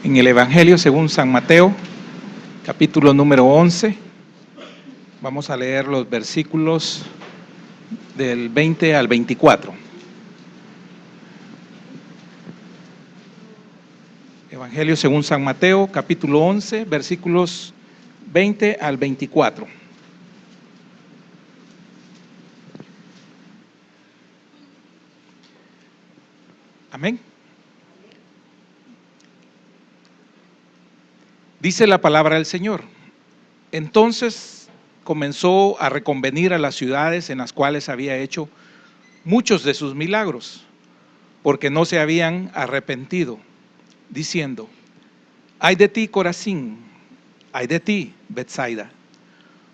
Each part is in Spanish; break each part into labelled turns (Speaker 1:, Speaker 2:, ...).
Speaker 1: En el Evangelio según San Mateo, capítulo número 11, vamos a leer los versículos del 20 al 24. Evangelio según San Mateo, capítulo 11, versículos 20 al 24. Amén. Dice la palabra del Señor. Entonces comenzó a reconvenir a las ciudades en las cuales había hecho muchos de sus milagros, porque no se habían arrepentido, diciendo: ay de ti, Corazín, ay de ti, Betsaida,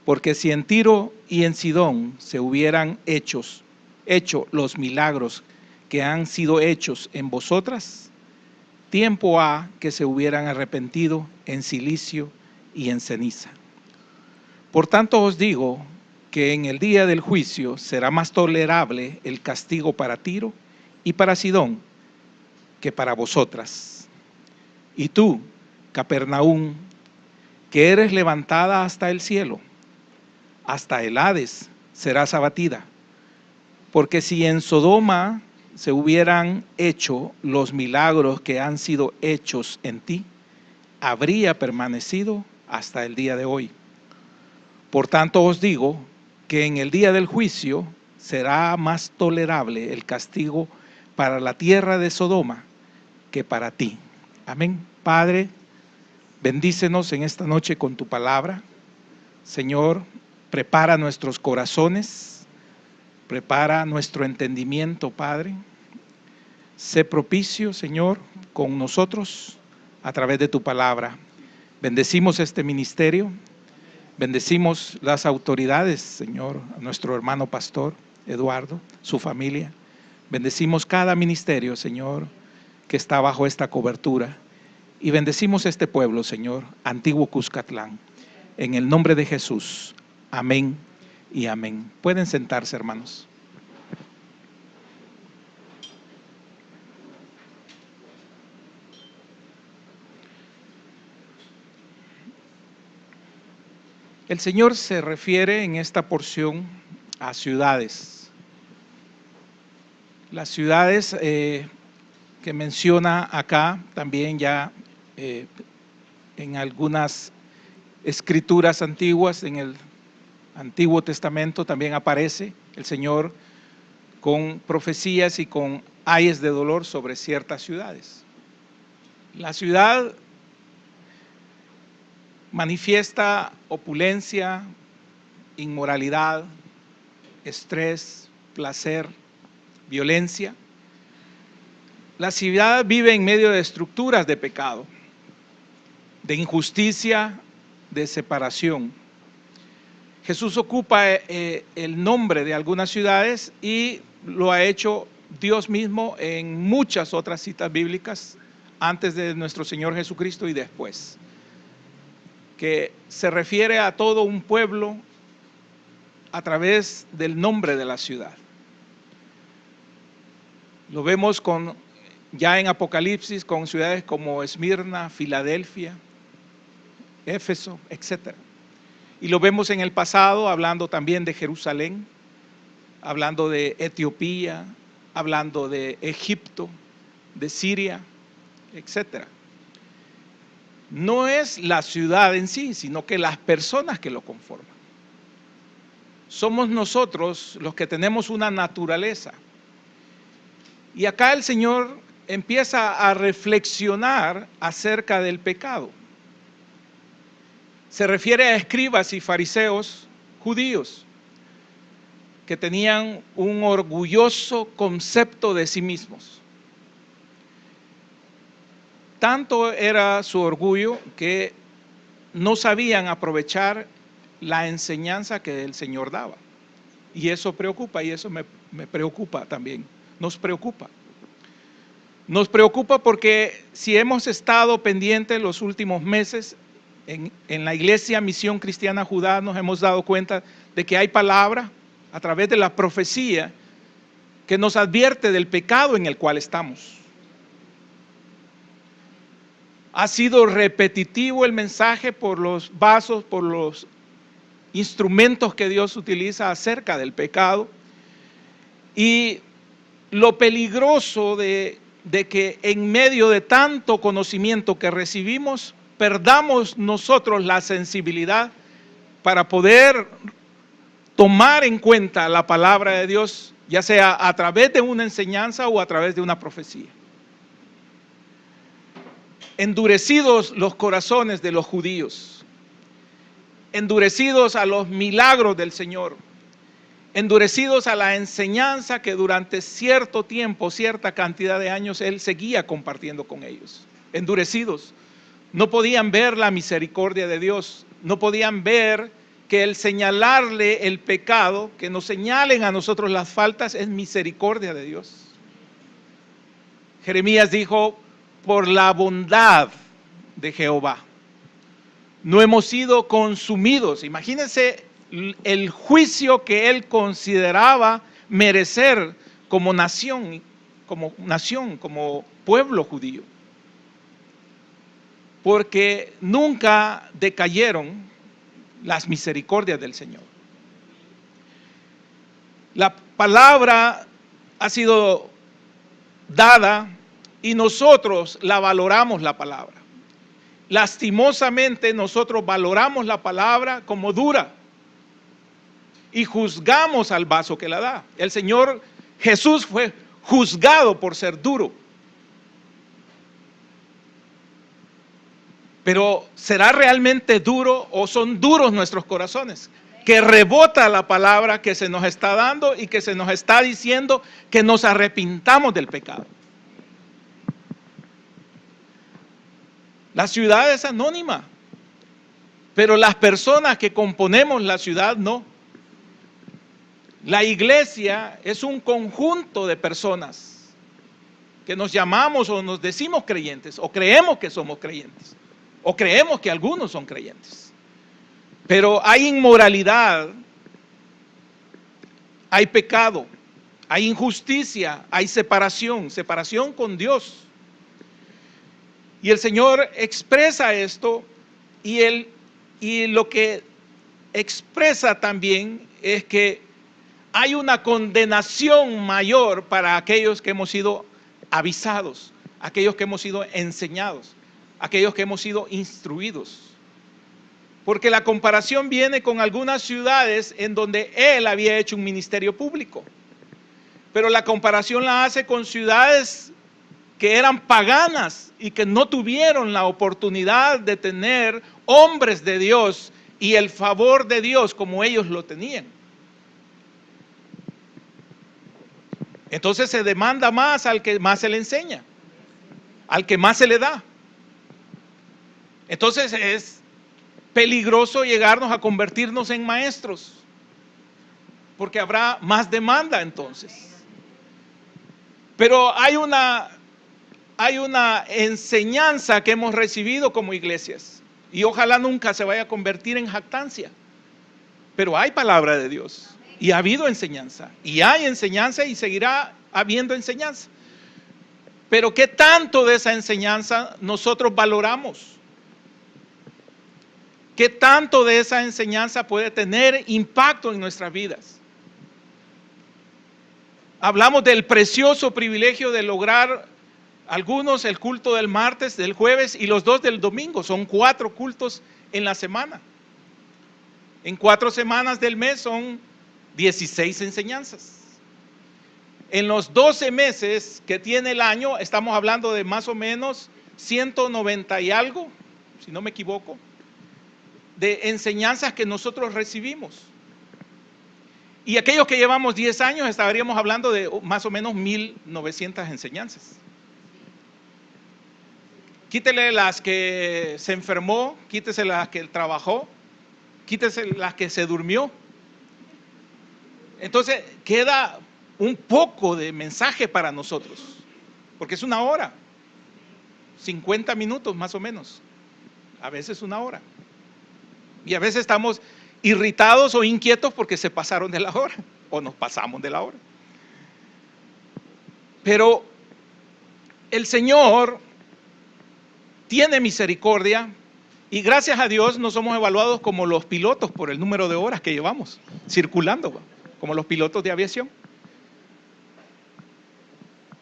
Speaker 1: porque si en Tiro y en Sidón se hubieran hecho los milagros que han sido hechos en vosotras, tiempo ha que se hubieran arrepentido en cilicio y en ceniza. Por tanto os digo que en el día del juicio será más tolerable el castigo para Tiro y para Sidón que para vosotras. Y tú, Capernaum, que eres levantada hasta el cielo, hasta el Hades serás abatida, porque si en Sodoma se hubieran hecho los milagros que han sido hechos en ti, habría permanecido hasta el día de hoy. Por tanto os digo que en el día del juicio será más tolerable el castigo para la tierra de Sodoma que para ti. Amén. Padre, bendícenos en esta noche con tu palabra. Señor, prepara nuestros corazones, prepara nuestro entendimiento, Padre. Sé propicio, Señor, con nosotros a través de tu palabra. Bendecimos este ministerio, bendecimos las autoridades, Señor, a nuestro hermano pastor Eduardo, su familia. Bendecimos cada ministerio, Señor, que está bajo esta cobertura. Y bendecimos este pueblo, Señor, Antiguo Cuscatlán. En el nombre de Jesús. Amén y amén. Pueden sentarse, hermanos. El Señor se refiere en esta porción a ciudades. Las ciudades que menciona acá también ya en algunas escrituras antiguas, en el Antiguo Testamento también aparece el Señor con profecías y con ayes de dolor sobre ciertas ciudades. La ciudad manifiesta opulencia, inmoralidad, estrés, placer, violencia. La ciudad vive en medio de estructuras de pecado, de injusticia, de separación. Jesús ocupa el nombre de algunas ciudades y lo ha hecho Dios mismo en muchas otras citas bíblicas antes de nuestro Señor Jesucristo y después, que se refiere a todo un pueblo a través del nombre de la ciudad. Lo vemos ya en Apocalipsis con ciudades como Esmirna, Filadelfia, Éfeso, etc. Y lo vemos en el pasado hablando también de Jerusalén, hablando de Etiopía, hablando de Egipto, de Siria, etc. No es la ciudad en sí, sino que las personas que lo conforman. Somos nosotros los que tenemos una naturaleza. Y acá el Señor empieza a reflexionar acerca del pecado. Se refiere a escribas y fariseos judíos que tenían un orgulloso concepto de sí mismos. Tanto era su orgullo que no sabían aprovechar la enseñanza que el Señor daba. Y eso preocupa, y eso me preocupa también. Nos preocupa. Nos preocupa porque si hemos estado pendientes los últimos meses en la Iglesia Misión Cristiana Judá, nos hemos dado cuenta de que hay palabra a través de la profecía que nos advierte del pecado en el cual estamos. Ha sido repetitivo el mensaje por los vasos, por los instrumentos que Dios utiliza acerca del pecado. Y lo peligroso de que en medio de tanto conocimiento que recibimos, perdamos nosotros la sensibilidad para poder tomar en cuenta la palabra de Dios, ya sea a través de una enseñanza o a través de una profecía. Endurecidos los corazones de los judíos, endurecidos a los milagros del Señor, endurecidos a la enseñanza que durante cierto tiempo, cierta cantidad de años, Él seguía compartiendo con ellos. Endurecidos, no podían ver la misericordia de Dios, no podían ver que el señalarle el pecado, que nos señalen a nosotros las faltas, es misericordia de Dios. Jeremías dijo, por la bondad de Jehová no hemos sido consumidos. Imagínense el juicio que él consideraba merecer como nación, como pueblo judío. Porque nunca decayeron las misericordias del Señor. La palabra ha sido dada y nosotros la valoramos, la palabra. Lastimosamente nosotros valoramos la palabra como dura y juzgamos al vaso que la da. El Señor Jesús fue juzgado por ser duro. Pero ¿será realmente duro o son duros nuestros corazones? Que rebota la palabra que se nos está dando y que se nos está diciendo que nos arrepintamos del pecado. La ciudad es anónima, pero las personas que componemos la ciudad no. La iglesia es un conjunto de personas que nos llamamos o nos decimos creyentes o creemos que somos creyentes o creemos que algunos son creyentes. Pero hay inmoralidad, hay pecado, hay injusticia, hay separación con Dios. Y el Señor expresa esto y lo que expresa también es que hay una condenación mayor para aquellos que hemos sido avisados, aquellos que hemos sido enseñados, aquellos que hemos sido instruidos. Porque la comparación viene con algunas ciudades en donde él había hecho un ministerio público. Pero la comparación la hace con ciudades que eran paganas y que no tuvieron la oportunidad de tener hombres de Dios y el favor de Dios como ellos lo tenían. Entonces se demanda más al que más se le enseña, al que más se le da. Entonces es peligroso llegarnos a convertirnos en maestros, porque habrá más demanda entonces. Pero hay una enseñanza que hemos recibido como iglesias y ojalá nunca se vaya a convertir en jactancia, pero hay palabra de Dios y ha habido enseñanza y hay enseñanza y seguirá habiendo enseñanza. Pero ¿qué tanto de esa enseñanza nosotros valoramos? ¿Qué tanto de esa enseñanza puede tener impacto en nuestras vidas? Hablamos del precioso privilegio de lograr algunos el culto del martes, del jueves y los 2 del domingo. Son 4 cultos en la semana. En 4 semanas del mes son 16 enseñanzas. En los 12 meses que tiene el año, estamos hablando de más o menos 190 y algo, si no me equivoco, de enseñanzas que nosotros recibimos. Y aquellos que llevamos 10 años estaríamos hablando de más o menos 1900 enseñanzas. Quítele las que se enfermó, quítese las que trabajó, quítese las que se durmió. Entonces queda un poco de mensaje para nosotros, porque es una hora, 50 minutos más o menos, a veces una hora. Y a veces estamos irritados o inquietos porque se pasaron de la hora o nos pasamos de la hora. Pero el Señor tiene misericordia y gracias a Dios no somos evaluados como los pilotos por el número de horas que llevamos circulando, como los pilotos de aviación.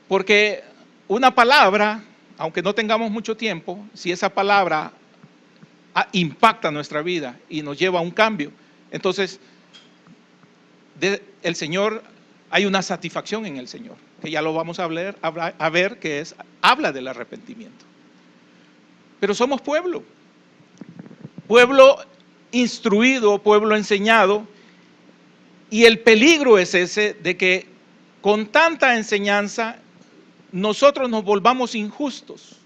Speaker 1: Porque una palabra, aunque no tengamos mucho tiempo, si esa palabra impacta nuestra vida y nos lleva a un cambio, entonces el Señor, hay una satisfacción en el Señor, que ya lo vamos a ver que habla del arrepentimiento. Pero somos pueblo instruido, pueblo enseñado, y el peligro es ese de que con tanta enseñanza nosotros nos volvamos injustos,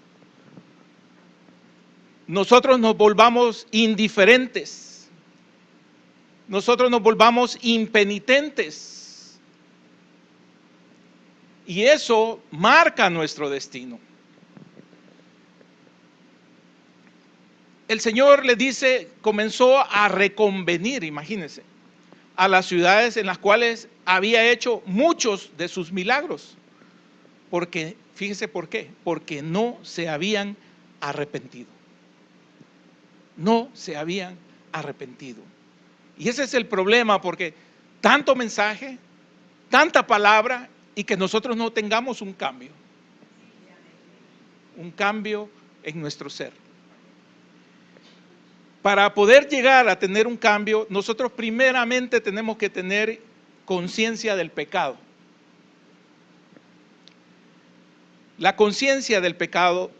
Speaker 1: nosotros nos volvamos indiferentes, nosotros nos volvamos impenitentes, y eso marca nuestro destino. El Señor le dice, comenzó a reconvenir, imagínense, a las ciudades en las cuales había hecho muchos de sus milagros. Porque, fíjese por qué, porque no se habían arrepentido. No se habían arrepentido. Y ese es el problema, porque tanto mensaje, tanta palabra, y que nosotros no tengamos un cambio en nuestro ser. Para poder llegar a tener un cambio, nosotros primeramente tenemos que tener conciencia del pecado. La conciencia del pecado,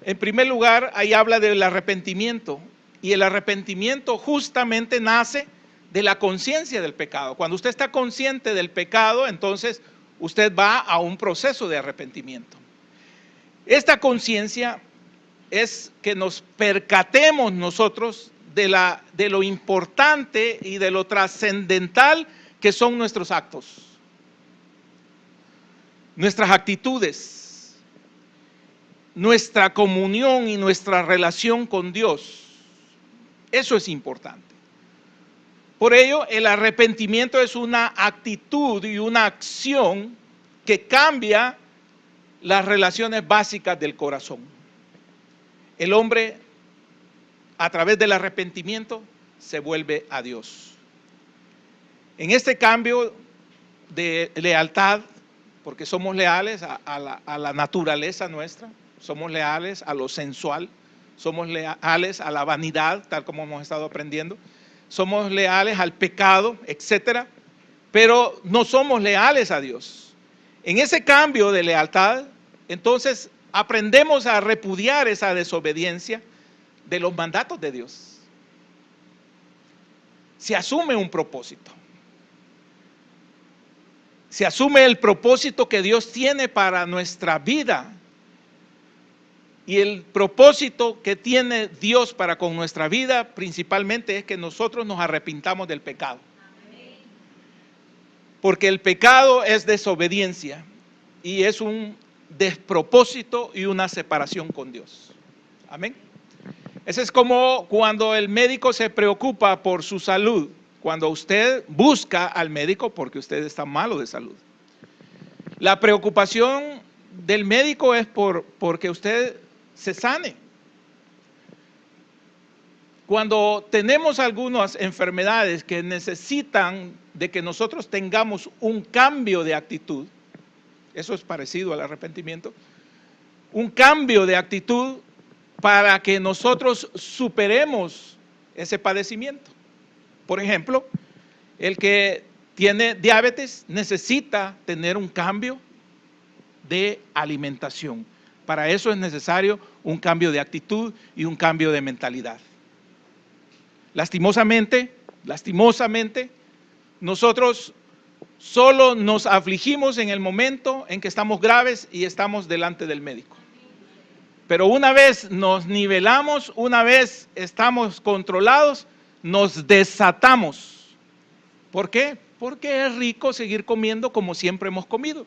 Speaker 1: en primer lugar, ahí habla del arrepentimiento. Y el arrepentimiento justamente nace de la conciencia del pecado. Cuando usted está consciente del pecado, entonces usted va a un proceso de arrepentimiento. Esta conciencia es que nos percatemos nosotros de lo importante y de lo trascendental que son nuestros actos, nuestras actitudes, nuestra comunión y nuestra relación con Dios. Eso es importante. Por ello, el arrepentimiento es una actitud y una acción que cambia las relaciones básicas del corazón. El hombre, a través del arrepentimiento, se vuelve a Dios. En este cambio de lealtad, porque somos leales a la naturaleza nuestra, somos leales a lo sensual, somos leales a la vanidad, tal como hemos estado aprendiendo, somos leales al pecado, etcétera, pero no somos leales a Dios. En ese cambio de lealtad, entonces aprendemos a repudiar esa desobediencia de los mandatos de Dios. Se asume un propósito. Se asume el propósito que Dios tiene para nuestra vida. Y el propósito que tiene Dios para con nuestra vida principalmente es que nosotros nos arrepintamos del pecado. Porque el pecado es desobediencia y es un despropósito y una separación con Dios. Amén. Ese es como cuando el médico se preocupa por su salud, cuando usted busca al médico porque usted está malo de salud. La preocupación del médico es porque usted se sane. Cuando tenemos algunas enfermedades que necesitan de que nosotros tengamos un cambio de actitud, eso es parecido al arrepentimiento, un cambio de actitud para que nosotros superemos ese padecimiento. Por ejemplo, el que tiene diabetes necesita tener un cambio de alimentación. Para eso es necesario un cambio de actitud y un cambio de mentalidad. Lastimosamente, nosotros solo nos afligimos en el momento en que estamos graves y estamos delante del médico. Pero una vez nos nivelamos, una vez estamos controlados, nos desatamos. ¿Por qué? Porque es rico seguir comiendo como siempre hemos comido.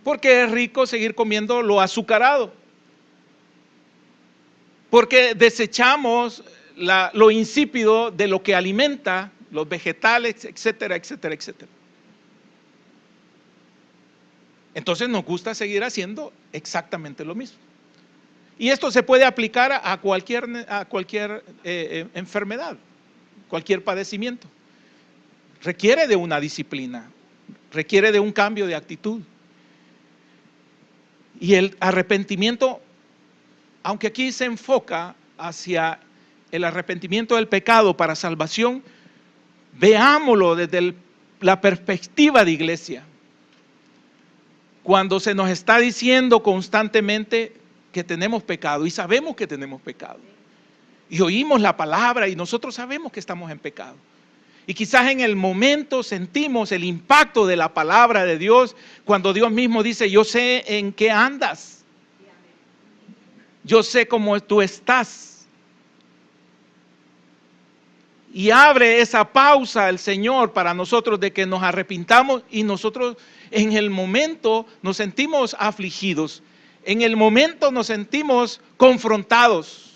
Speaker 1: Porque es rico seguir comiendo lo azucarado. Porque desechamos lo insípido de lo que alimenta, los vegetales, etcétera, etcétera, etcétera. Entonces nos gusta seguir haciendo exactamente lo mismo. Y esto se puede aplicar a cualquier enfermedad, cualquier padecimiento. Requiere de una disciplina, requiere de un cambio de actitud. Y el arrepentimiento, aunque aquí se enfoca hacia el arrepentimiento del pecado para salvación, veámoslo desde la perspectiva de iglesia. Cuando se nos está diciendo constantemente que tenemos pecado y sabemos que tenemos pecado. Y oímos la palabra y nosotros sabemos que estamos en pecado. Y quizás en el momento sentimos el impacto de la palabra de Dios cuando Dios mismo dice, yo sé en qué andas. Yo sé cómo tú estás. Y abre esa pausa el Señor para nosotros de que nos arrepintamos y nosotros en el momento nos sentimos afligidos. En el momento nos sentimos confrontados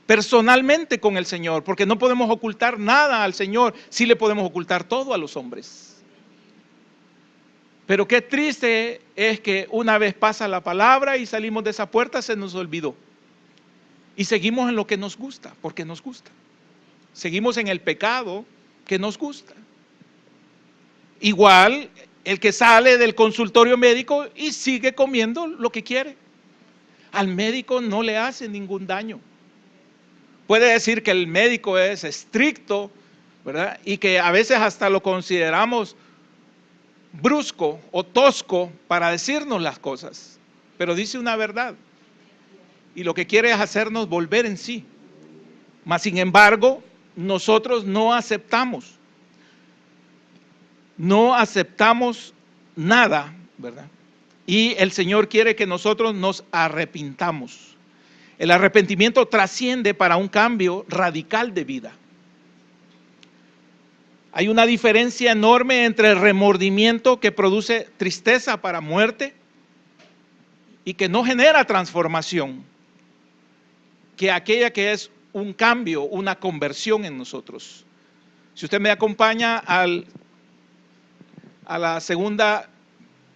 Speaker 1: personalmente con el Señor, porque no podemos ocultar nada al Señor, sí le podemos ocultar todo a los hombres. Pero qué triste es que una vez pasa la palabra y salimos de esa puerta, se nos olvidó. Y seguimos en lo que nos gusta, porque nos gusta. Seguimos en el pecado que nos gusta. Igual el que sale del consultorio médico y sigue comiendo lo que quiere. Al médico no le hace ningún daño. Puede decir que el médico es estricto, ¿verdad? Y que a veces hasta lo consideramos brusco o tosco para decirnos las cosas. Pero dice una verdad. Y lo que quiere es hacernos volver en sí. Mas sin embargo, nosotros no aceptamos. No aceptamos nada, ¿verdad? Y el Señor quiere que nosotros nos arrepintamos. El arrepentimiento trasciende para un cambio radical de vida. Hay una diferencia enorme entre el remordimiento que produce tristeza para muerte y que no genera transformación, que aquella que es un cambio, una conversión en nosotros. Si usted me acompaña a la segunda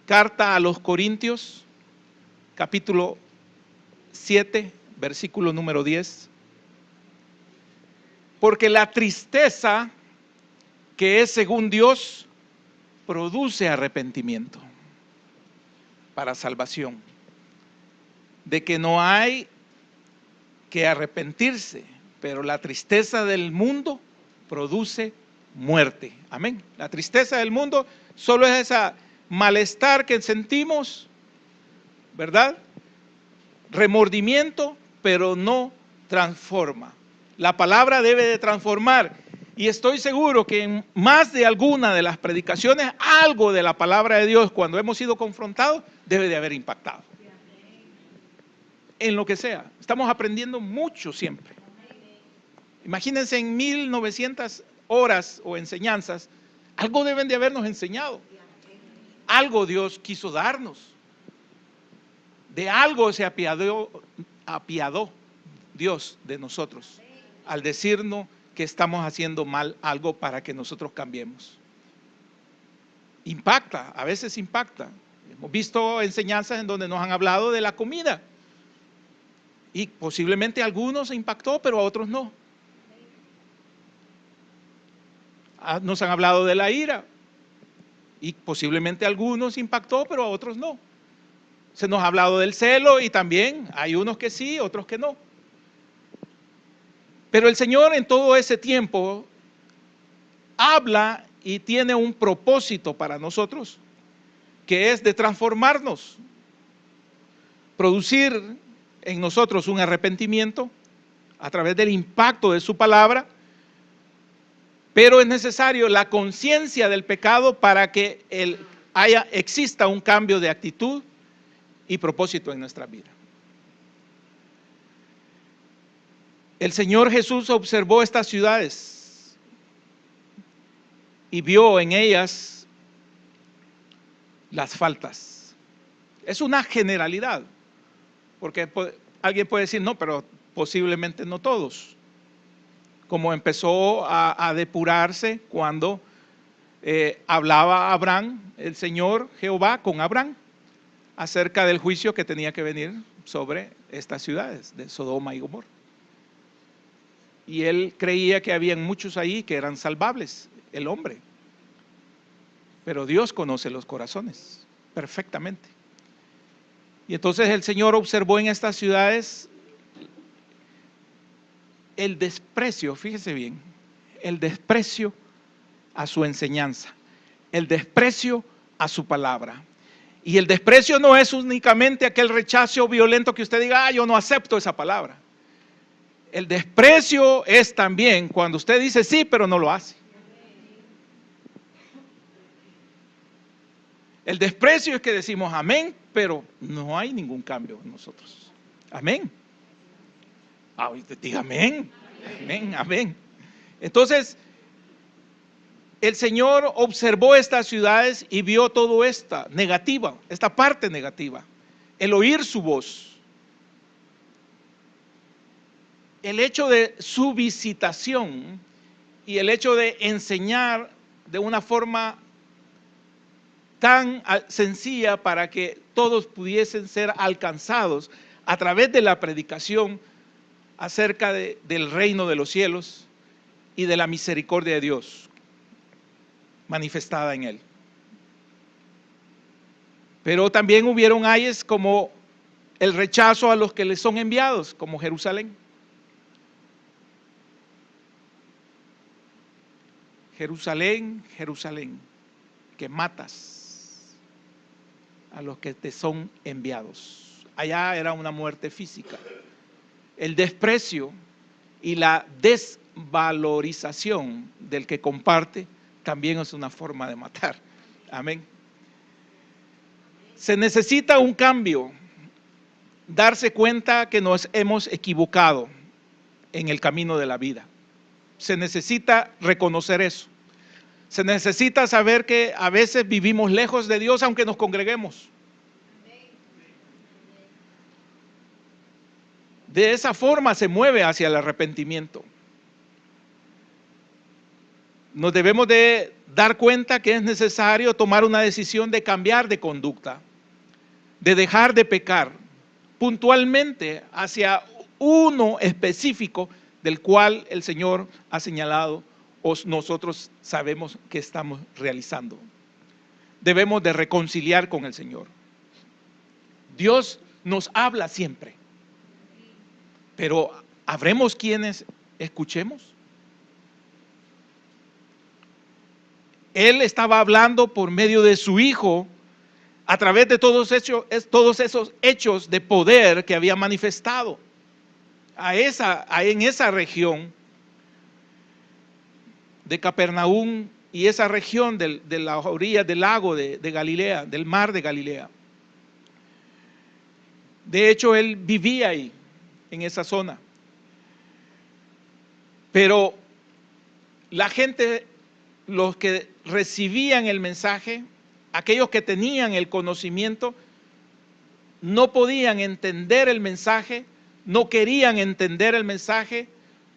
Speaker 1: carta a los Corintios, capítulo 7, versículo número 10. Porque la tristeza que es según Dios produce arrepentimiento para salvación. De que no hay que arrepentirse, pero la tristeza del mundo produce muerte. Amén. La tristeza del mundo solo es ese malestar que sentimos, ¿verdad? Remordimiento, pero no transforma. La palabra debe de transformar. Y estoy seguro que en más de alguna de las predicaciones, algo de la palabra de Dios, cuando hemos sido confrontados, debe de haber impactado. En lo que sea. Estamos aprendiendo mucho siempre. Imagínense en 1900 horas o enseñanzas, algo deben de habernos enseñado. Algo Dios quiso darnos. De algo se apiadó Dios de nosotros al decirnos que estamos haciendo mal algo para que nosotros cambiemos. Impacta, a veces impacta. Hemos visto enseñanzas en donde nos han hablado de la comida y posiblemente a algunos impactó, pero a otros no. Nos han hablado de la ira y posiblemente a algunos impactó, pero a otros no. Se nos ha hablado del celo y también hay unos que sí, otros que no. Pero el Señor en todo ese tiempo habla y tiene un propósito para nosotros, que es de transformarnos, producir en nosotros un arrepentimiento a través del impacto de su palabra, pero es necesario la conciencia del pecado para que exista un cambio de actitud y propósito en nuestra vida. El Señor Jesús observó estas ciudades y vio en ellas las faltas. Es una generalidad, porque alguien puede decir, no, pero posiblemente no todos. Como empezó a depurarse cuando hablaba Abraham, el Señor Jehová con Abraham, acerca del juicio que tenía que venir sobre estas ciudades de Sodoma y Gomorra. Y él creía que habían muchos ahí que eran salvables, el hombre. Pero Dios conoce los corazones perfectamente. Y entonces el Señor observó en estas ciudades el desprecio, fíjese bien, el desprecio a su enseñanza, el desprecio a su palabra. Y el desprecio no es únicamente aquel rechazo violento que usted diga, yo no acepto esa palabra. El desprecio es también cuando usted dice sí, pero no lo hace. El desprecio es que decimos amén, pero no hay ningún cambio en nosotros. Amén. Diga amén. Amén, amén. Entonces, el Señor observó estas ciudades y vio todo esta parte negativa, el oír su voz. El hecho de su visitación y el hecho de enseñar de una forma tan sencilla para que todos pudiesen ser alcanzados a través de la predicación acerca del reino de los cielos y de la misericordia de Dios manifestada en él. Pero también hubieron ayes como el rechazo a los que les son enviados, como Jerusalén. Jerusalén, Jerusalén, que matas a los que te son enviados. Allá era una muerte física. El desprecio y la desvalorización del que comparte también es una forma de matar. Amén. Se necesita un cambio, darse cuenta que nos hemos equivocado en el camino de la vida. Se necesita reconocer eso. Se necesita saber que a veces vivimos lejos de Dios aunque nos congreguemos. De esa forma se mueve hacia el arrepentimiento. Nos debemos de dar cuenta que es necesario tomar una decisión de cambiar de conducta, de dejar de pecar puntualmente hacia uno específico del cual el Señor ha señalado o nosotros sabemos que estamos realizando. Debemos de reconciliar con el Señor. Dios nos habla siempre, pero ¿habremos quienes escuchemos? Él estaba hablando por medio de su Hijo a través de todos esos hechos de poder que había manifestado en esa región de Capernaum y esa región de las orillas del lago de Galilea, del mar de Galilea. De hecho, él vivía ahí, en esa zona. Pero la gente, los que recibían el mensaje, aquellos que tenían el conocimiento, no podían entender el mensaje, no querían entender el mensaje,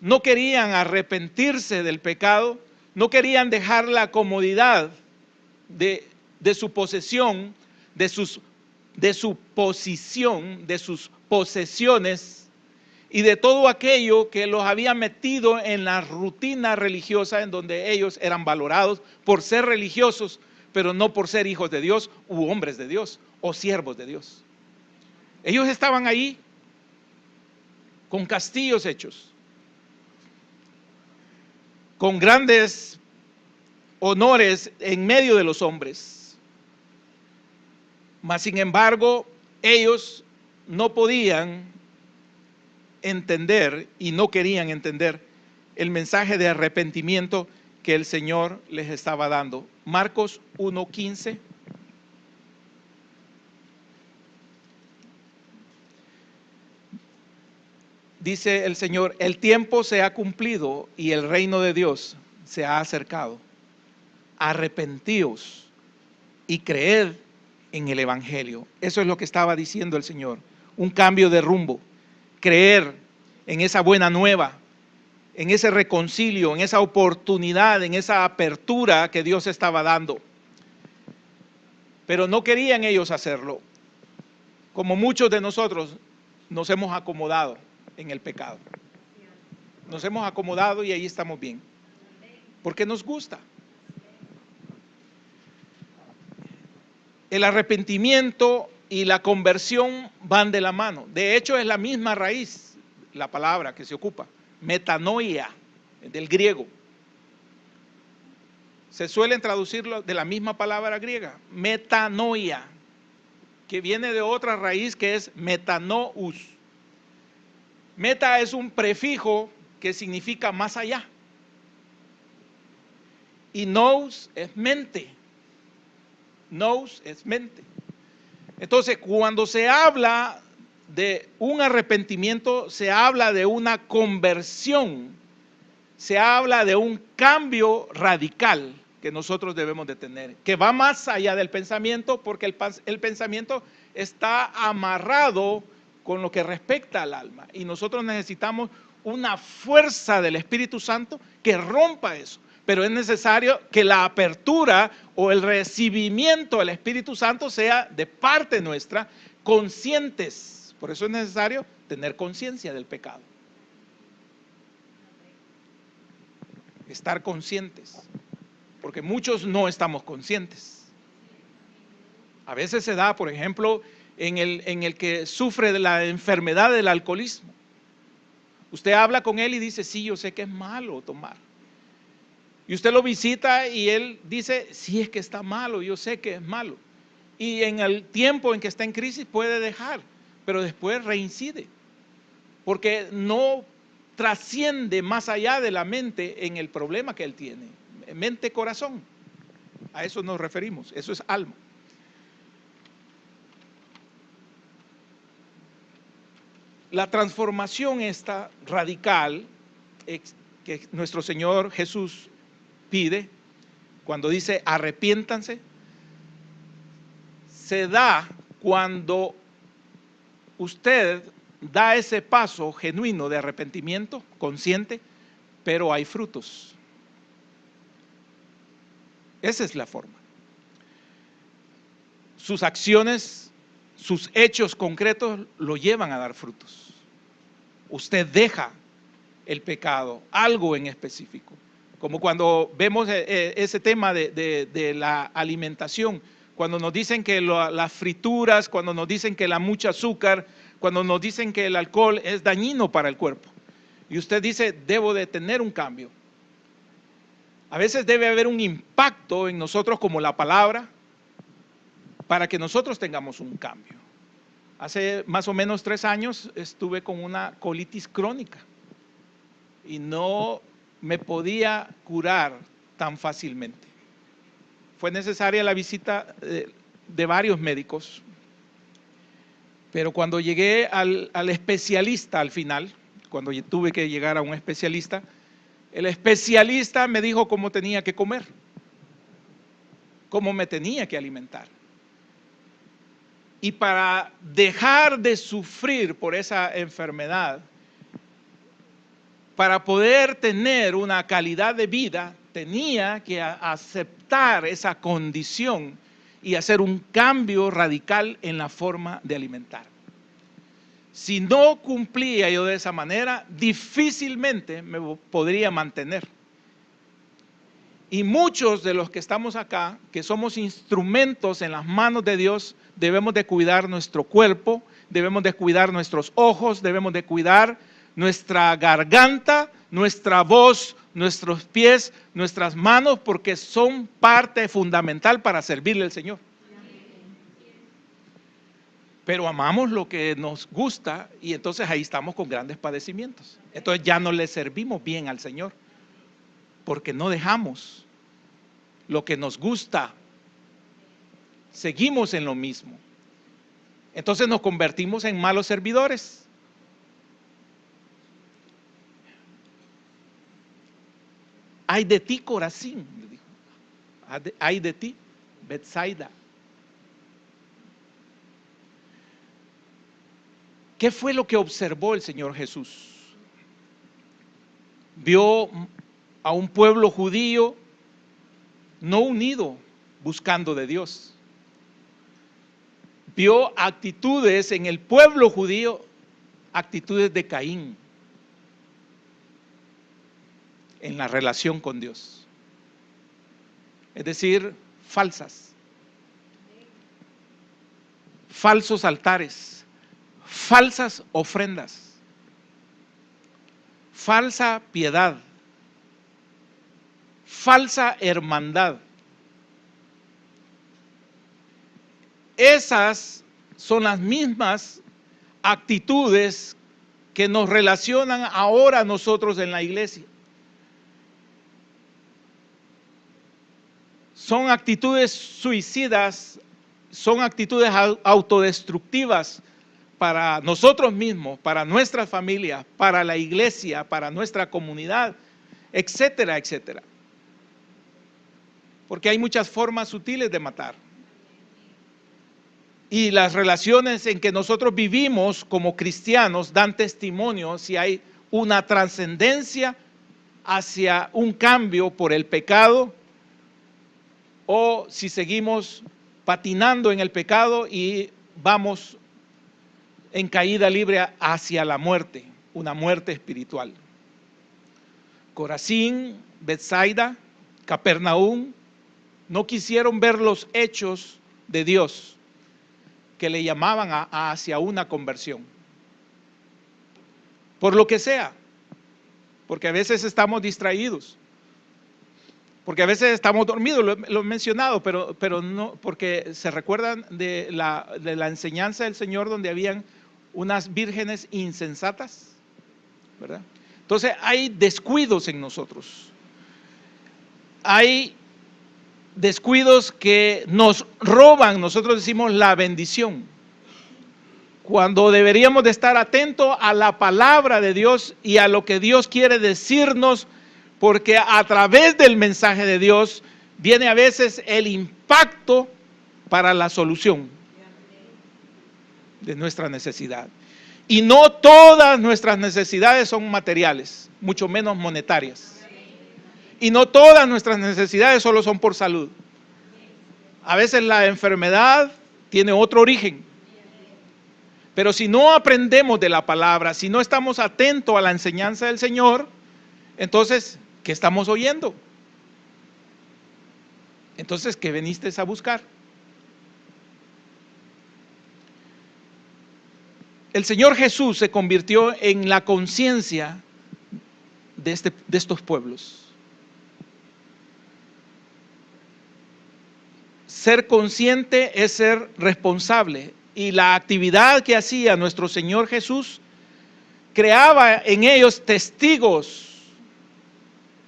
Speaker 1: no querían arrepentirse del pecado, no querían dejar la comodidad de su posesión, de su posición, de sus posesiones y de todo aquello que los había metido en la rutina religiosa en donde ellos eran valorados por ser religiosos, pero no por ser hijos de Dios u hombres de Dios o siervos de Dios. Ellos estaban ahí con castillos hechos, con grandes honores en medio de los hombres. Mas sin embargo, ellos no podían entender y no querían entender el mensaje de arrepentimiento que el Señor les estaba dando. Marcos 1:15. Dice el Señor, el tiempo se ha cumplido y el reino de Dios se ha acercado. Arrepentíos y creed en el Evangelio. Eso es lo que estaba diciendo el Señor. Un cambio de rumbo. Creer en esa buena nueva, en ese reconcilio, en esa oportunidad, en esa apertura que Dios estaba dando. Pero no querían ellos hacerlo. Como muchos de nosotros, nos hemos acomodado en el pecado. Nos hemos acomodado y ahí estamos bien. Porque nos gusta. El arrepentimiento y la conversión van de la mano. De hecho, es la misma raíz, la palabra que se ocupa. Metanoia, del griego. Se suelen traducirlo de la misma palabra griega, metanoia, que viene de otra raíz que es metanous. Meta es un prefijo que significa más allá. Y nous es mente. Nous es mente. Entonces, cuando se habla de un arrepentimiento, se habla de una conversión, se habla de un cambio radical que nosotros debemos de tener, que va más allá del pensamiento, porque el pensamiento está amarrado con lo que respecta al alma, y nosotros necesitamos una fuerza del Espíritu Santo que rompa eso, pero es necesario que la apertura o el recibimiento del Espíritu Santo sea de parte nuestra, conscientes. Por eso es necesario tener conciencia del pecado, estar conscientes, porque muchos no estamos conscientes. A veces se da, por ejemplo, en el que sufre de la enfermedad del alcoholismo. Usted habla con él y dice, sí, yo sé que es malo tomar. Y usted lo visita y él dice, sí, es que está malo, yo sé que es malo. Y en el tiempo en que está en crisis puede dejar, pero después reincide, porque no trasciende más allá de la mente en el problema que él tiene. Mente-corazón, a eso nos referimos, eso es alma. La transformación esta radical que nuestro Señor Jesús pide, cuando dice arrepiéntanse, se da cuando usted da ese paso genuino de arrepentimiento, consciente, pero hay frutos. Esa es la forma. Sus acciones, sus hechos concretos lo llevan a dar frutos. Usted deja el pecado, algo en específico. Como cuando vemos ese tema de la alimentación, cuando nos dicen que las frituras, cuando nos dicen que la mucha azúcar, cuando nos dicen que el alcohol es dañino para el cuerpo. Y usted dice, debo de tener un cambio. A veces debe haber un impacto en nosotros como la palabra para que nosotros tengamos un cambio. Hace más o menos 3 años estuve con una colitis crónica y no me podía curar tan fácilmente. Fue necesaria la visita de varios médicos, pero cuando llegué al especialista al final, cuando tuve que llegar a un especialista, el especialista me dijo cómo tenía que comer, cómo me tenía que alimentar. Y para dejar de sufrir por esa enfermedad, para poder tener una calidad de vida, tenía que aceptar esa condición y hacer un cambio radical en la forma de alimentar. Si no cumplía yo de esa manera, difícilmente me podría mantener. Y muchos de los que estamos acá, que somos instrumentos en las manos de Dios, debemos de cuidar nuestro cuerpo, debemos de cuidar nuestros ojos, debemos de cuidar nuestra garganta, nuestra voz, nuestros pies, nuestras manos, porque son parte fundamental para servirle al Señor. Pero amamos lo que nos gusta y entonces ahí estamos con grandes padecimientos. Entonces ya no le servimos bien al Señor, porque no dejamos lo que nos gusta, seguimos en lo mismo. Entonces nos convertimos en malos servidores. Ay de ti, Corazín, le dijo. Ay de ti, Betsaida. ¿Qué fue lo que observó el Señor Jesús? Vio a un pueblo judío no unido, buscando de Dios. Vio actitudes en el pueblo judío actitudes de Caín en la relación con Dios. Es decir, falsas, falsos altares, falsas ofrendas, falsa piedad, falsa hermandad. Esas son las mismas actitudes que nos relacionan ahora nosotros en la iglesia. Son actitudes suicidas, son actitudes autodestructivas para nosotros mismos, para nuestras familias, para la iglesia, para nuestra comunidad, etcétera, etcétera. Porque hay muchas formas sutiles de matar. Y las relaciones en que nosotros vivimos como cristianos dan testimonio si hay una trascendencia hacia un cambio por el pecado o si seguimos patinando en el pecado y vamos en caída libre hacia la muerte, una muerte espiritual. Corazín, Betsaida, Capernaum no quisieron ver los hechos de Dios que le llamaban hacia una conversión. Por lo que sea, porque a veces estamos distraídos, porque a veces estamos dormidos, lo he mencionado, pero no, porque se recuerdan de la enseñanza del Señor donde habían unas vírgenes insensatas, ¿verdad? Entonces hay descuidos en nosotros, hay descuidos que nos roban, nosotros decimos la bendición, cuando deberíamos de estar atentos a la palabra de Dios y a lo que Dios quiere decirnos, porque a través del mensaje de Dios viene a veces el impacto para la solución de nuestra necesidad. Y no todas nuestras necesidades son materiales, mucho menos monetarias. Y no todas nuestras necesidades solo son por salud. A veces la enfermedad tiene otro origen. Pero si no aprendemos de la palabra, si no estamos atentos a la enseñanza del Señor, entonces, ¿qué estamos oyendo? Entonces, ¿qué veniste a buscar? El Señor Jesús se convirtió en la conciencia de estos pueblos. Ser consciente es ser responsable, y la actividad que hacía nuestro Señor Jesús creaba en ellos testigos,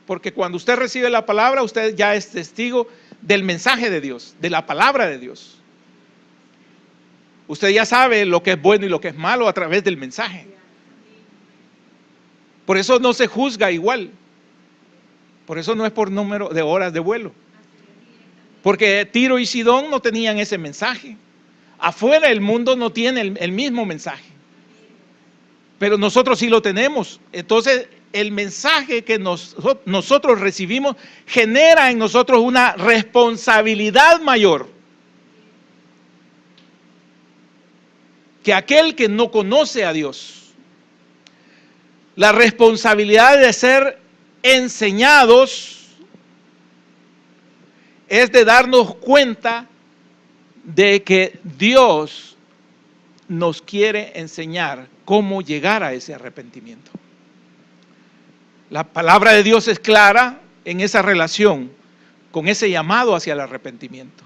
Speaker 1: porque cuando usted recibe la palabra, usted ya es testigo del mensaje de Dios, de la palabra de Dios. Usted ya sabe lo que es bueno y lo que es malo a través del mensaje. Por eso no se juzga igual. Por eso no es por número de horas de vuelo. Porque Tiro y Sidón no tenían ese mensaje. Afuera el mundo no tiene el mismo mensaje. Pero nosotros sí lo tenemos. Entonces el mensaje que nosotros recibimos genera en nosotros una responsabilidad mayor que aquel que no conoce a Dios. La responsabilidad de ser enseñados es de darnos cuenta de que Dios nos quiere enseñar cómo llegar a ese arrepentimiento. La palabra de Dios es clara en esa relación con ese llamado hacia el arrepentimiento.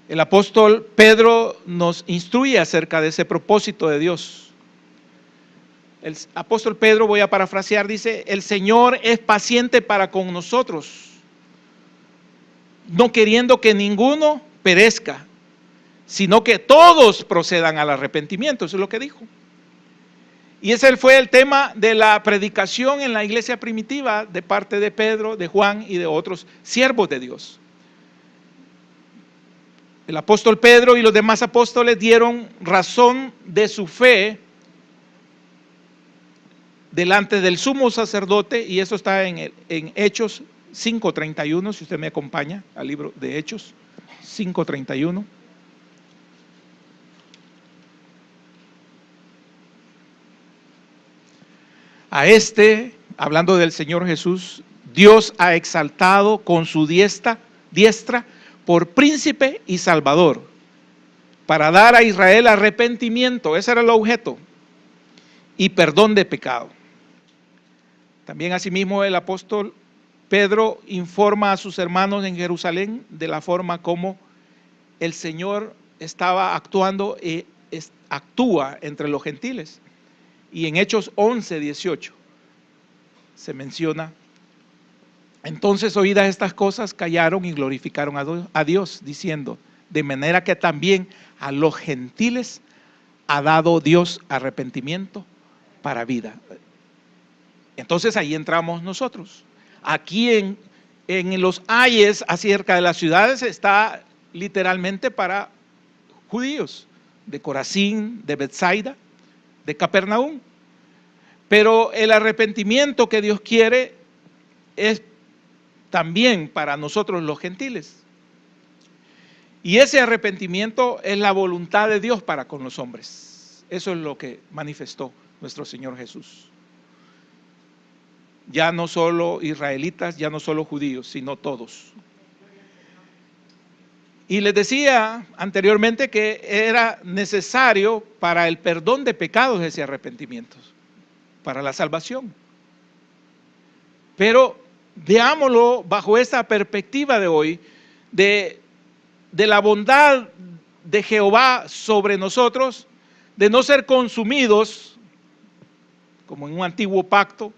Speaker 1: El apóstol Pedro nos instruye acerca de ese propósito de Dios. El apóstol Pedro, voy a parafrasear, dice: el Señor es paciente para con nosotros, no queriendo que ninguno perezca, sino que todos procedan al arrepentimiento. Eso es lo que dijo. Y ese fue el tema de la predicación en la iglesia primitiva de parte de Pedro, de Juan y de otros siervos de Dios. El apóstol Pedro y los demás apóstoles dieron razón de su fe delante del sumo sacerdote, y eso está en Hechos 5:31, si usted me acompaña al libro de Hechos 5:31. A este, hablando del Señor Jesús, Dios ha exaltado con su diestra por príncipe y salvador, para dar a Israel arrepentimiento, ese era el objeto, y perdón de pecado. También asimismo el apóstol Pedro informa a sus hermanos en Jerusalén de la forma como el Señor estaba actuando y actúa entre los gentiles. Y en Hechos 11:18 se menciona: entonces, oídas estas cosas, callaron y glorificaron a Dios, diciendo: de manera que también a los gentiles ha dado Dios arrepentimiento para vida. Entonces ahí entramos nosotros. Aquí en los ayes acerca de las ciudades está literalmente para judíos, de Corazín, de Betsaida, de Capernaum. Pero el arrepentimiento que Dios quiere es también para nosotros los gentiles. Y ese arrepentimiento es la voluntad de Dios para con los hombres. Eso es lo que manifestó nuestro Señor Jesús. Ya no solo israelitas, ya no solo judíos, sino todos. Y les decía anteriormente que era necesario para el perdón de pecados ese arrepentimiento, para la salvación. Pero veámoslo bajo esta perspectiva de hoy, de la bondad de Jehová sobre nosotros, de no ser consumidos, como en un antiguo pacto,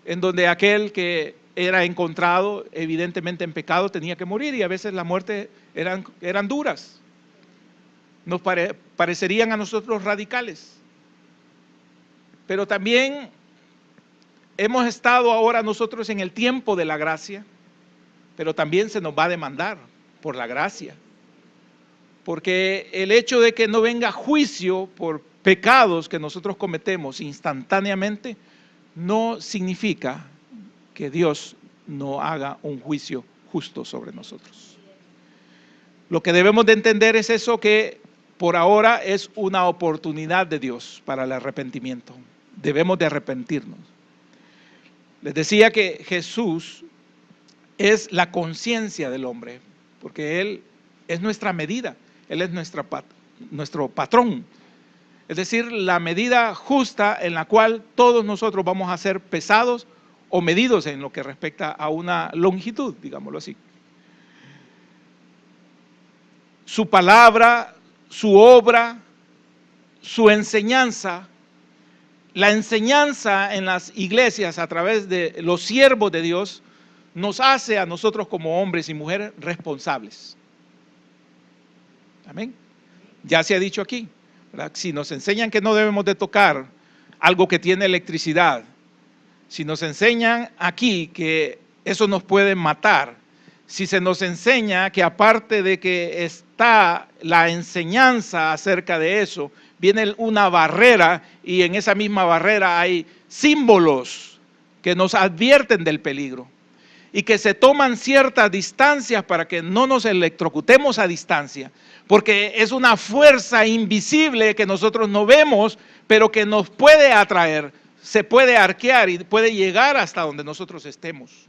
Speaker 1: en donde aquel que era encontrado evidentemente en pecado tenía que morir, y a veces la muerte eran duras, nos parecerían a nosotros radicales. Pero también hemos estado ahora nosotros en el tiempo de la gracia, pero también se nos va a demandar por la gracia. Porque el hecho de que no venga juicio por pecados que nosotros cometemos instantáneamente no significa que Dios no haga un juicio justo sobre nosotros. Lo que debemos de entender es eso, que por ahora es una oportunidad de Dios para el arrepentimiento. Debemos de arrepentirnos. Les decía que Jesús es la conciencia del hombre, porque Él es nuestra medida, Él es nuestro patrón. Es decir, la medida justa en la cual todos nosotros vamos a ser pesados o medidos en lo que respecta a una longitud, digámoslo así. Su palabra, su obra, su enseñanza, la enseñanza en las iglesias a través de los siervos de Dios nos hace a nosotros como hombres y mujeres responsables. Amén. Ya se ha dicho aquí, ¿verdad? Si nos enseñan que no debemos de tocar algo que tiene electricidad, si nos enseñan aquí que eso nos puede matar, si se nos enseña que aparte de que está la enseñanza acerca de eso, viene una barrera, y en esa misma barrera hay símbolos que nos advierten del peligro, y que se toman ciertas distancias para que no nos electrocutemos a distancia, porque es una fuerza invisible que nosotros no vemos, pero que nos puede atraer, se puede arquear y puede llegar hasta donde nosotros estemos.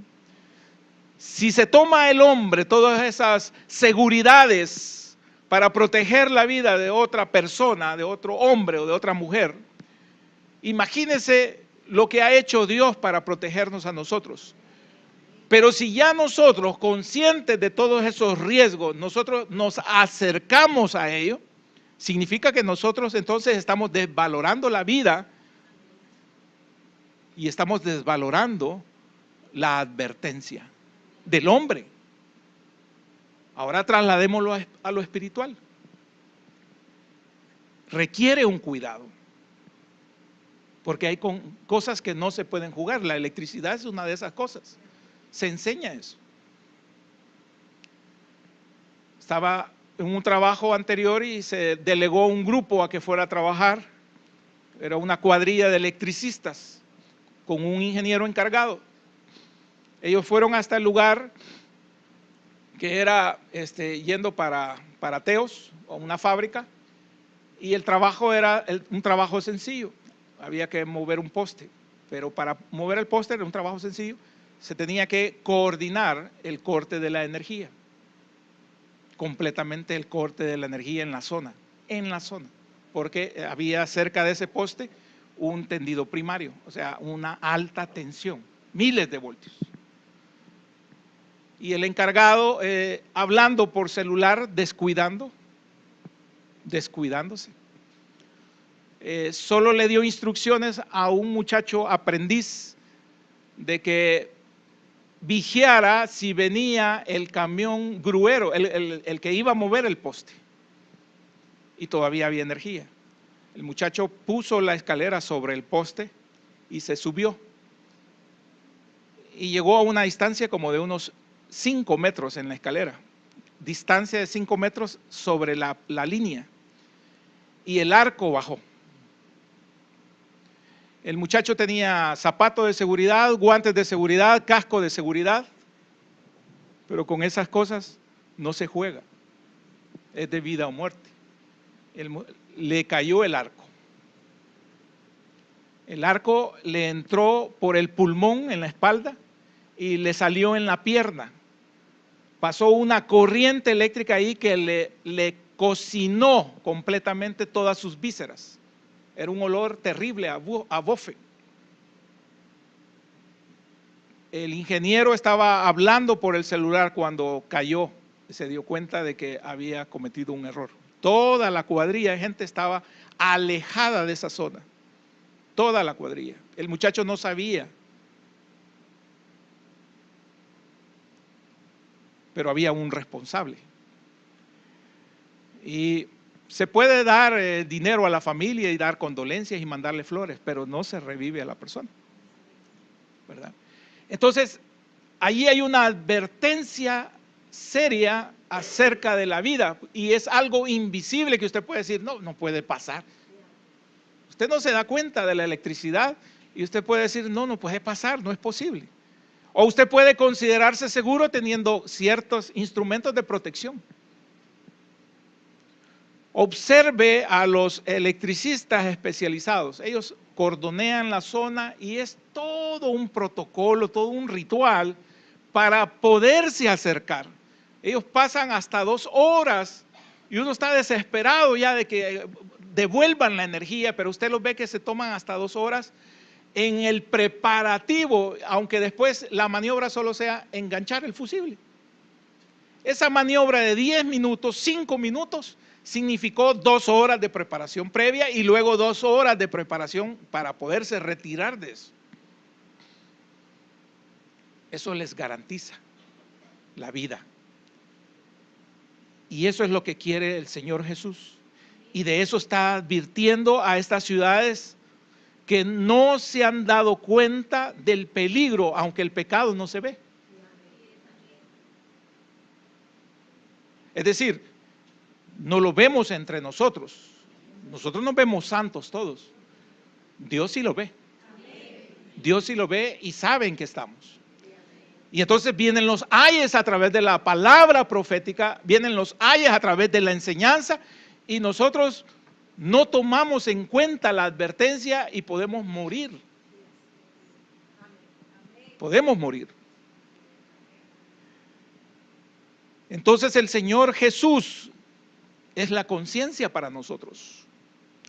Speaker 1: Si se toma el hombre todas esas seguridades para proteger la vida de otra persona, de otro hombre o de otra mujer, imagínense lo que ha hecho Dios para protegernos a nosotros. Pero si ya nosotros, conscientes de todos esos riesgos, nosotros nos acercamos a ello, significa que nosotros entonces estamos desvalorando la vida y estamos desvalorando la advertencia del hombre. Ahora trasladémoslo a lo espiritual. Requiere un cuidado, porque hay cosas que no se pueden jugar. La electricidad es una de esas cosas. Se enseña eso. Estaba en un trabajo anterior y se delegó un grupo a que fuera a trabajar. Era una cuadrilla de electricistas con un ingeniero encargado. Ellos fueron hasta el lugar que era yendo para Teos, o una fábrica, y el trabajo era un trabajo sencillo. Había que mover un poste. pero para mover el poste era un trabajo sencillo, se tenía que coordinar el corte de la energía, completamente el corte de la energía en la zona, porque había cerca de ese poste un tendido primario, o sea, una alta tensión, miles de voltios. Y el encargado, hablando por celular, descuidándose, solo le dio instrucciones a un muchacho aprendiz de que vigiara si venía el camión gruero, el que iba a mover el poste, y todavía había energía. El muchacho puso la escalera sobre el poste y se subió, y llegó a una distancia como de unos 5 metros en la escalera, distancia de 5 metros sobre la línea, y el arco bajó. El muchacho tenía zapatos de seguridad, guantes de seguridad, casco de seguridad, pero con esas cosas no se juega, es de vida o muerte. Le cayó el arco. El arco le entró por el pulmón en la espalda y le salió en la pierna. Pasó una corriente eléctrica ahí que le cocinó completamente todas sus vísceras. Era un olor terrible a bofe. El ingeniero estaba hablando por el celular cuando cayó y se dio cuenta de que había cometido un error. Toda la cuadrilla de gente estaba alejada de esa zona. Toda la cuadrilla. El muchacho no sabía, pero había un responsable. Y se puede dar dinero a la familia y dar condolencias y mandarle flores, pero no se revive a la persona, ¿verdad? Entonces, allí hay una advertencia seria acerca de la vida, y es algo invisible que usted puede decir, no puede pasar. Usted no se da cuenta de la electricidad y usted puede decir, no puede pasar, no es posible. O usted puede considerarse seguro teniendo ciertos instrumentos de protección. Observe a los electricistas especializados. Ellos cordonean la zona y es todo un protocolo, todo un ritual para poderse acercar. Ellos pasan hasta 2 horas y uno está desesperado ya de que devuelvan la energía, pero usted los ve que se toman hasta 2 horas en el preparativo, aunque después la maniobra solo sea enganchar el fusible. Esa maniobra de 10 minutos, 5 minutos, significó 2 horas de preparación previa y luego 2 horas de preparación para poderse retirar de eso. Eso les garantiza la vida. Y eso es lo que quiere el Señor Jesús. Y de eso está advirtiendo a estas ciudades que no se han dado cuenta del peligro, aunque el pecado no se ve. Es decir, no lo vemos entre nosotros. Nosotros nos vemos santos todos. Dios sí lo ve. Dios sí lo ve y sabe en qué estamos. Y entonces vienen los ayes a través de la palabra profética, vienen los ayes a través de la enseñanza, y nosotros no tomamos en cuenta la advertencia y podemos morir. Podemos morir. Entonces el Señor Jesús es la conciencia para nosotros.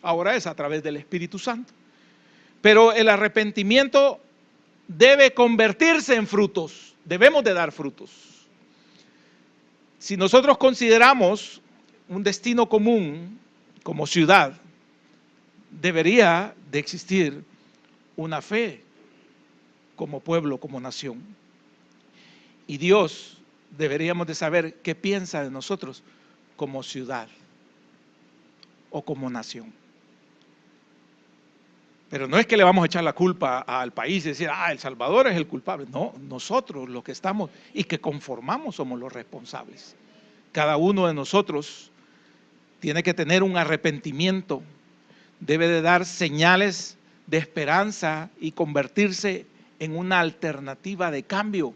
Speaker 1: Ahora es a través del Espíritu Santo. Pero el arrepentimiento debe convertirse en frutos. Debemos de dar frutos. Si nosotros consideramos un destino común como ciudad, debería de existir una fe como pueblo, como nación. Y Dios deberíamos de saber qué piensa de nosotros como ciudad o como nación. Pero no es que le vamos a echar la culpa al país y decir, El Salvador es el culpable. No, nosotros los que estamos y que conformamos somos los responsables. Cada uno de nosotros tiene que tener un arrepentimiento, debe de dar señales de esperanza y convertirse en una alternativa de cambio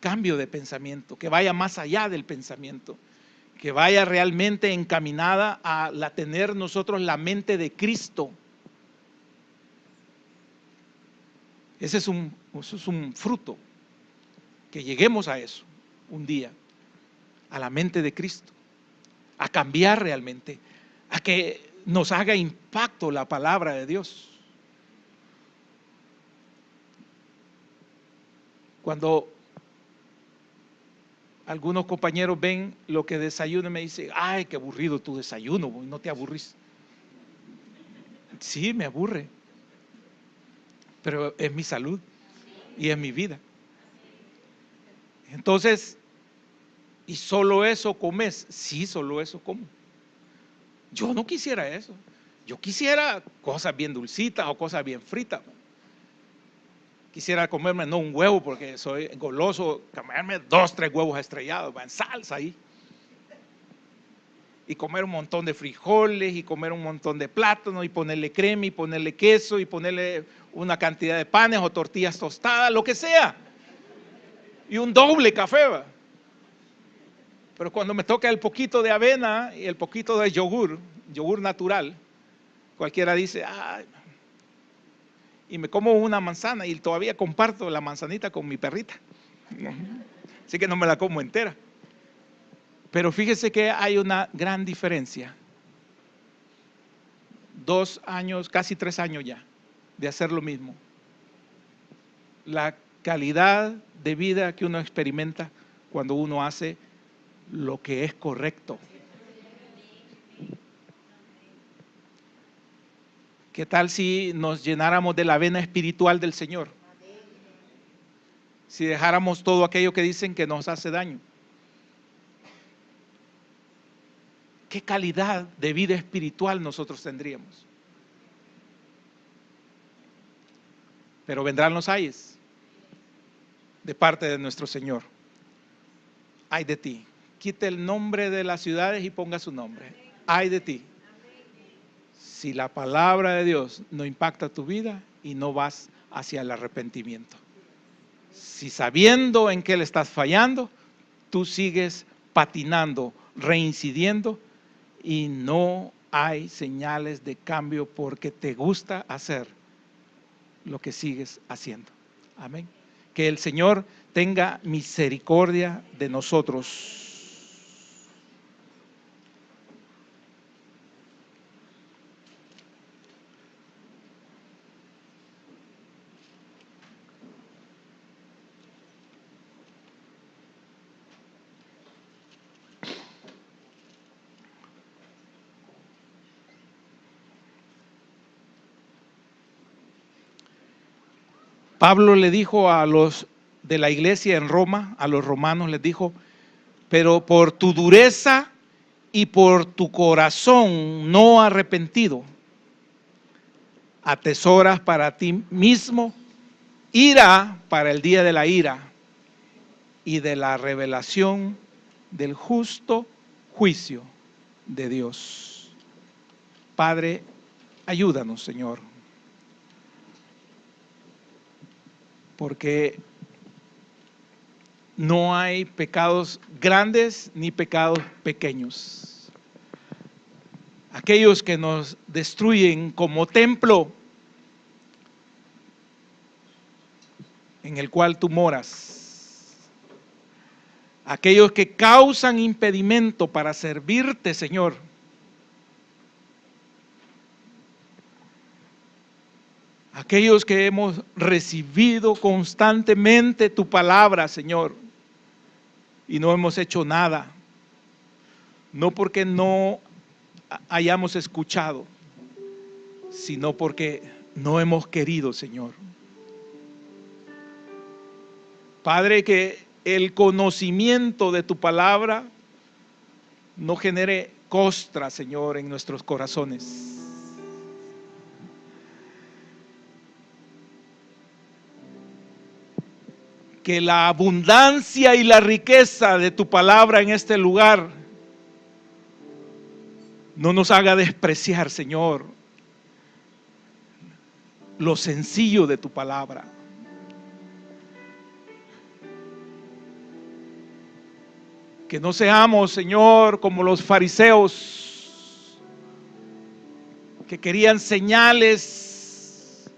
Speaker 1: de pensamiento, que vaya más allá del pensamiento, que vaya realmente encaminada a tener nosotros la mente de Cristo. Eso es un fruto, que lleguemos a eso un día, a la mente de Cristo, a cambiar realmente, a que nos haga impacto la palabra de Dios. Cuando algunos compañeros ven lo que desayuno, me dicen: ay, qué aburrido tu desayuno, no te aburrís. Sí, me aburre, pero es mi salud y es mi vida. Entonces, ¿y solo eso comes? Sí, solo eso como. Yo no quisiera eso. Yo quisiera cosas bien dulcitas o cosas bien fritas. Quisiera comerme no un huevo porque soy goloso, comerme 2, 3 huevos estrellados en salsa ahí. Y comer un montón de frijoles y comer un montón de plátanos y ponerle crema y ponerle queso y ponerle una cantidad de panes o tortillas tostadas, lo que sea. Y un doble café, ¿va? Pero cuando me toca el poquito de avena y el poquito de yogur natural, cualquiera dice: ay, y me como una manzana y todavía comparto la manzanita con mi perrita. Así que no me la como entera. Pero fíjese que hay una gran diferencia. 2 años, casi 3 años ya, de hacer lo mismo. La calidad de vida que uno experimenta cuando uno hace lo que es correcto. ¿Qué tal si nos llenáramos de la vena espiritual del Señor? Si dejáramos todo aquello que dicen que nos hace daño. ¿Qué calidad de vida espiritual nosotros tendríamos? Pero vendrán los ayes de parte de nuestro Señor. Ay de ti. Quite el nombre de las ciudades y ponga su nombre. Ay de ti. Si la palabra de Dios no impacta tu vida y no vas hacia el arrepentimiento. Si sabiendo en qué le estás fallando, tú sigues patinando, reincidiendo y no hay señales de cambio porque te gusta hacer lo que sigues haciendo. Amén. Que el Señor tenga misericordia de nosotros. Pablo le dijo a los de la iglesia en Roma, a los romanos, les dijo: pero por tu dureza y por tu corazón no arrepentido, atesoras para ti mismo ira para el día de la ira y de la revelación del justo juicio de Dios. Padre, ayúdanos, Señor, porque no hay pecados grandes ni pecados pequeños. Aquellos que nos destruyen como templo en el cual tú moras. Aquellos que causan impedimento para servirte, Señor. Aquellos que hemos recibido constantemente tu palabra, Señor, y no hemos hecho nada. No porque no hayamos escuchado, sino porque no hemos querido, Señor. Padre, que el conocimiento de tu palabra no genere costra, Señor, en nuestros corazones. Que la abundancia y la riqueza de tu palabra en este lugar no nos haga despreciar, Señor, lo sencillo de tu palabra. Que no seamos, Señor, como los fariseos que querían señales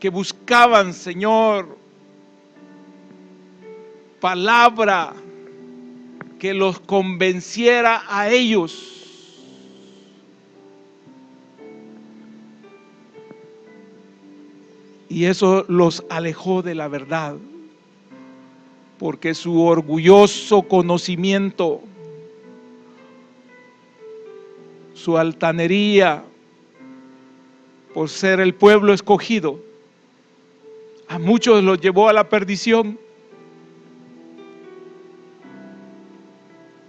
Speaker 1: que buscaban, Señor, palabra que los convenciera a ellos. Y eso los alejó de la verdad, porque su orgulloso conocimiento, su altanería por ser el pueblo escogido, a muchos los llevó a la perdición.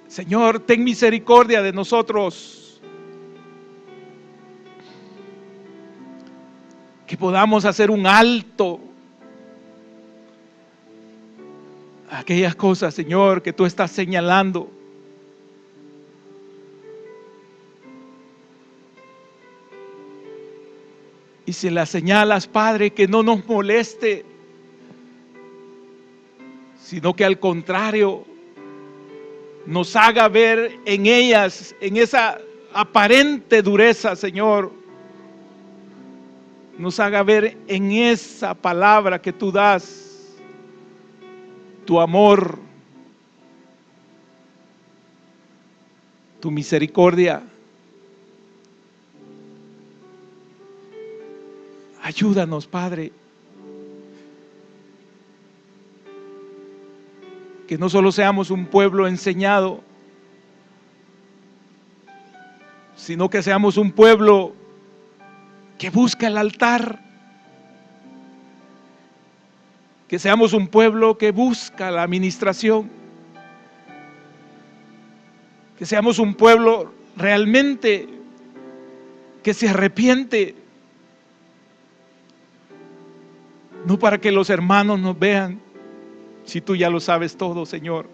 Speaker 1: Señor, ten misericordia de nosotros, que podamos hacer un alto a aquellas cosas, Señor, que tú estás señalando. Y si las señalas, Padre, que no nos moleste, sino que al contrario, nos haga ver en ellas, en esa aparente dureza, Señor, nos haga ver en esa palabra que tú das, tu amor, tu misericordia. Ayúdanos, Padre, que no solo seamos un pueblo enseñado, sino que seamos un pueblo que busca el altar, que seamos un pueblo que busca la administración, que seamos un pueblo realmente que se arrepiente, no para que los hermanos nos vean, si tú ya lo sabes todo, Señor,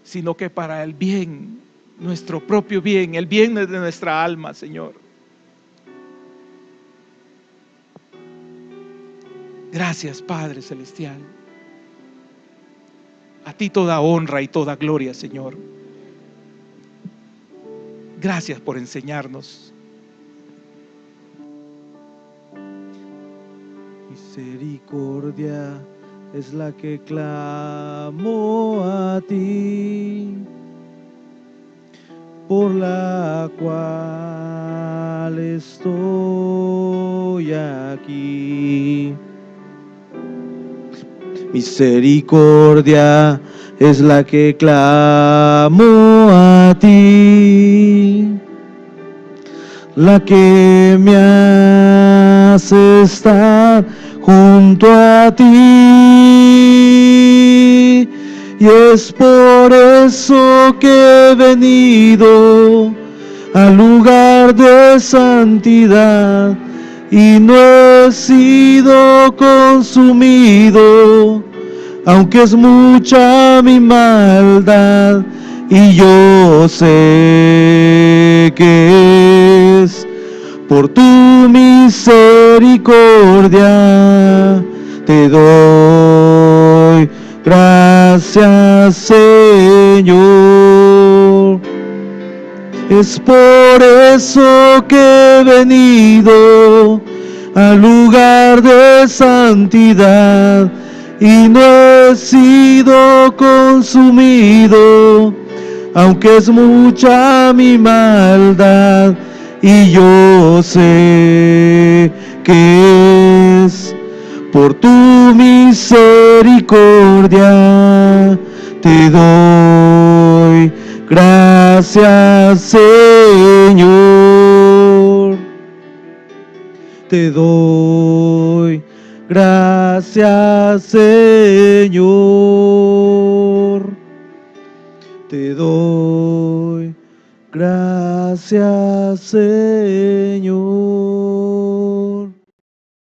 Speaker 1: sino que para el bien, nuestro propio bien, el bien de nuestra alma, Señor. Gracias, Padre Celestial. A ti toda honra y toda gloria, Señor. Gracias por enseñarnos.
Speaker 2: Misericordia es la que clamo a ti, por la cual estoy aquí. Misericordia es la que clamo a ti, la que me hace estar junto a ti, y es por eso que he venido al lugar de santidad y no he sido consumido, aunque es mucha mi maldad, y yo sé que es por tu misericordia. Te doy gracias, Señor. Es por eso que he venido al lugar de santidad y no he sido consumido, aunque es mucha mi maldad, y yo sé que es por tu misericordia. Te doy gracias, Señor. Te doy gracias, Señor. Te doy gracias, Señor.